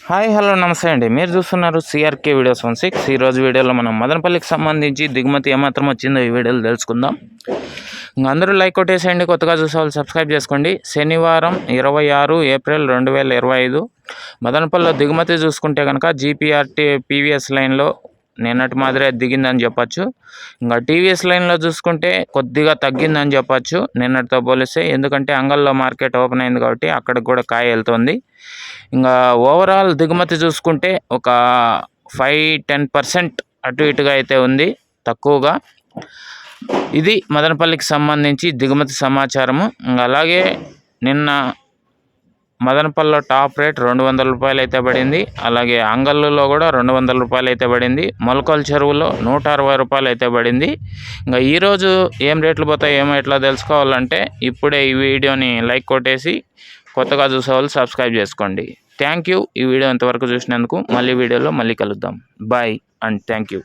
Hi hello నమస్తే అండి. మీరు చూస్తున్నారు సిఆర్కే వీడియోస్ 16. ఈరోజు వీడియోలో మనం మదనపల్లికి సంబంధించి దిగుమతి ఏమాత్రం వచ్చిందో ఈ వీడియోలో తెలుసుకుందాం. ఇంకా అందరూ లైక్ కొట్టేసేయండి. కొత్తగా చూసే వాళ్ళు సబ్స్క్రైబ్ చేసుకోండి. శనివారం 26 ఏప్రిల్ 2025 మదనపల్లిలో దిగుమతి చూసుకుంటే కనుక జీపీఆర్టీ పీవీఎస్ లైన్లో నిన్నటి మాదిరే దిగిందని చెప్పచ్చు. ఇంకా టీవీఎస్ లైన్లో చూసుకుంటే కొద్దిగా తగ్గిందని చెప్పచ్చు నిన్నటితో పోలిస్తే, ఎందుకంటే అంగల్లో మార్కెట్ ఓపెన్ అయింది కాబట్టి అక్కడికి కూడా కాయ వెళ్తుంది. ఇంకా ఓవరాల్ దిగుమతి చూసుకుంటే ఒక 5-10% అటు ఇటుగా అయితే ఉంది, తక్కువగా. ఇది మదనపల్లికి సంబంధించి దిగుమతి సమాచారము. అలాగే నిన్న మదనపల్లిలో టాప్ రేట్ 200 రూపాయలు అయితే పడింది. అలాగే అంగళ్ళులో కూడా 200 రూపాయలు అయితే పడింది. మొలకల చెరువులో 160 రూపాయలు అయితే పడింది. ఇంకా ఈరోజు ఏం రేట్లు పోతాయి ఏమో ఎట్లా తెలుసుకోవాలంటే ఇప్పుడే ఈ వీడియోని లైక్ కొట్టేసి కొత్తగా చూసే వాళ్ళు సబ్స్క్రైబ్ చేసుకోండి. Thank you. ఈ వీడియో ఇంతవరకు చూసినందుకు. మళ్ళీ వీడియోలో మళ్ళీ కలుద్దాం. Bye and thank you.